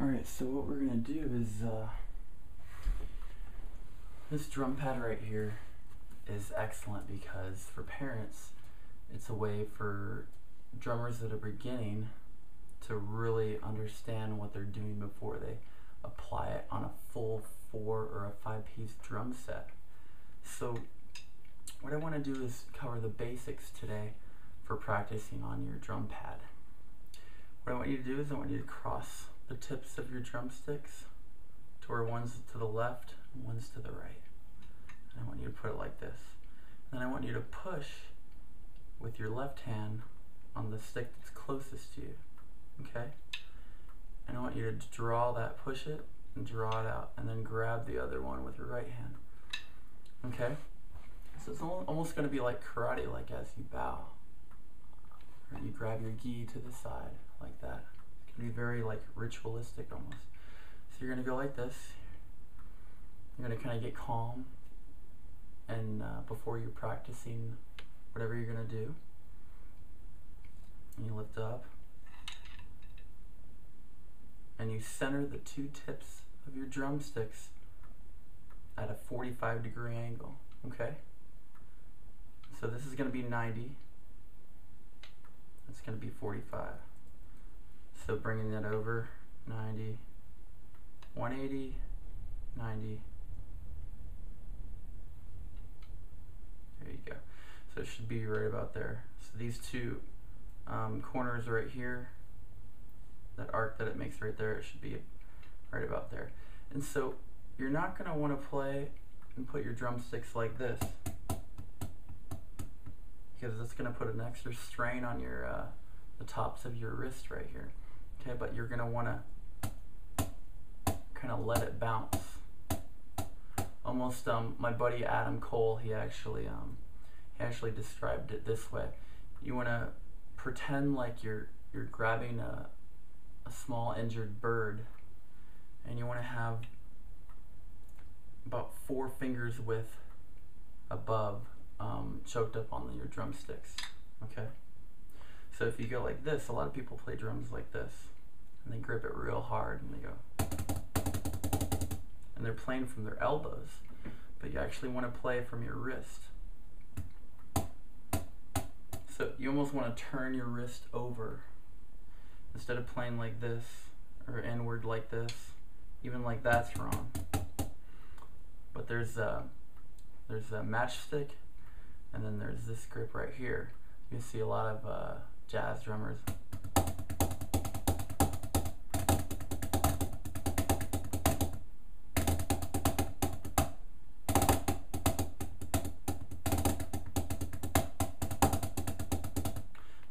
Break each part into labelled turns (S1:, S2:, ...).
S1: Alright, so what we're going to do is, this drum pad right here is excellent because for parents, it's a way for drummers that are beginning to really understand what they're doing before they apply it on a full 4 or a 5-piece drum set. So what I want to do is cover the basics today for practicing on your drum pad. What I want you to do is I want you to cross the tips of your drumsticks to where one's to the left and one's to the right. And I want you to put it like this. Then I want you to push with your left hand on the stick that's closest to you. Okay? And I want you to draw that, push it, and draw it out, and then grab the other one with your right hand. Okay? So it's almost going to be like karate, like as you bow. Or you grab your gi to the side, like that. It's going to be very like ritualistic almost. So you're going to go like this. You're going to kind of get calm, and before you're practicing whatever you're going to do, and you lift up, and you center the 2 tips of your drumsticks at a 45-degree angle, okay? So this is going to be 90, that's going to be 45. So bringing that over, 90, 180, 90. There you go. So it should be right about there. So these 2 corners right here, that arc that it makes right there, it should be right about there. And so you're not going to want to play and put your drumsticks like this, because that's going to put an extra strain on your the tops of your wrist right here. Okay, but you're going to want to kind of let it bounce. Almost my buddy Adam Cole, he actually described it this way. You want to pretend like you're grabbing a small injured bird, and you want to have about 4 fingers width above choked up on your drumsticks. Okay, so if you go like this, a lot of people play drums like this, and they grip it real hard, and they go, and they're playing from their elbows, but you actually want to play from your wrist. So you almost want to turn your wrist over. Instead of playing like this, or inward like this, even like that's wrong. But there's a matchstick, and then there's this grip right here. You see a lot of jazz drummers.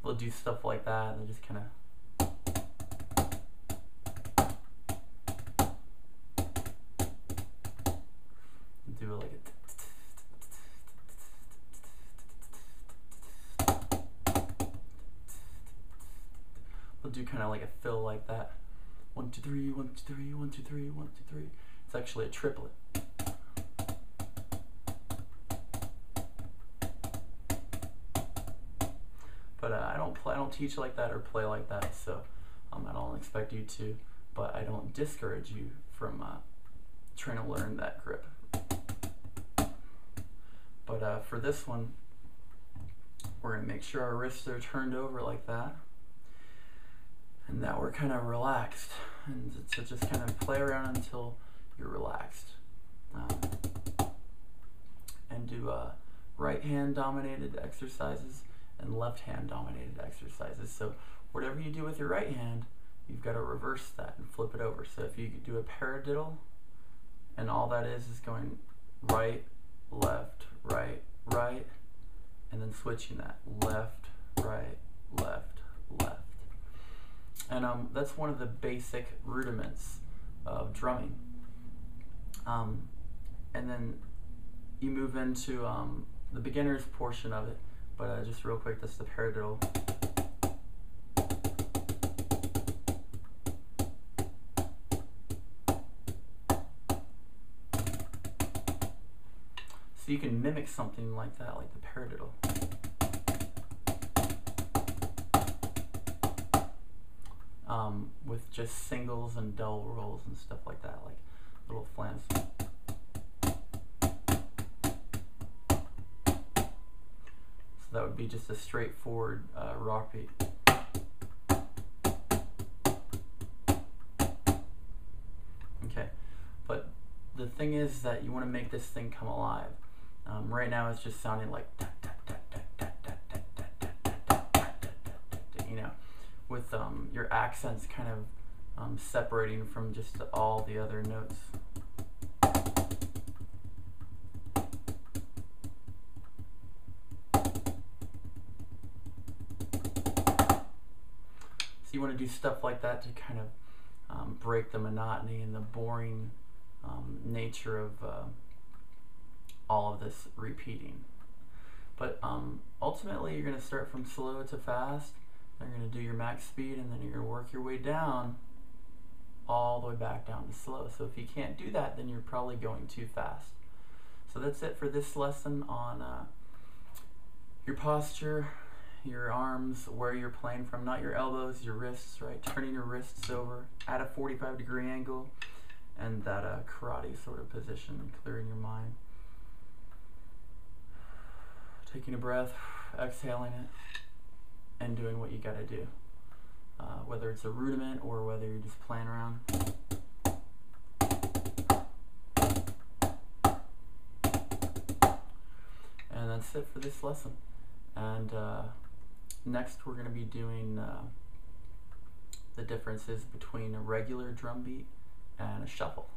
S1: They'll do stuff like that, and they just kind of do it like a we'll do kind of like a fill like that. 1 2 3 1 2 3 1 2 3 1 2 3. It's actually a triplet. But I don't teach like that or play like that, so I don't expect you to, but I don't discourage you from trying to learn that grip. But for this one, we're going to make sure our wrists are turned over like that, and that we're kind of relaxed, and to just kind of play around until you're relaxed. And do right hand dominated exercises and left hand dominated exercises. So whatever you do with your right hand, you've got to reverse that and flip it over. So if you do a paradiddle, and all that is going right, left, right, right, and then switching that left, right, left, left. And that's one of the basic rudiments of drumming. And then you move into the beginner's portion of it, but just real quick, that's the paradiddle. So you can mimic something like that, like the paradiddle. with just singles and double rolls and stuff like that, like little flams. So that would be just a straightforward rock beat. Okay, but the thing is that you want to make this thing come alive. Right now it's just sounding like you know, with your accents kind of separating from just all the other notes. So you want to do stuff like that to kind of break the monotony and the boring nature of all of this repeating. But ultimately you're going to start from slow to fast. You're going to do your max speed, and then you're going to work your way down all the way back down to slow. So if you can't do that, then you're probably going too fast. So that's it for this lesson on your posture, your arms, where you're playing from, not your elbows, your wrists, right? Turning your wrists over at a 45-degree angle, and that karate sort of position, clearing your mind. Taking a breath, exhaling it, and doing what you gotta do. Whether it's a rudiment or whether you're just playing around. And that's it for this lesson. And next we're gonna be doing the differences between a regular drum beat and a shuffle.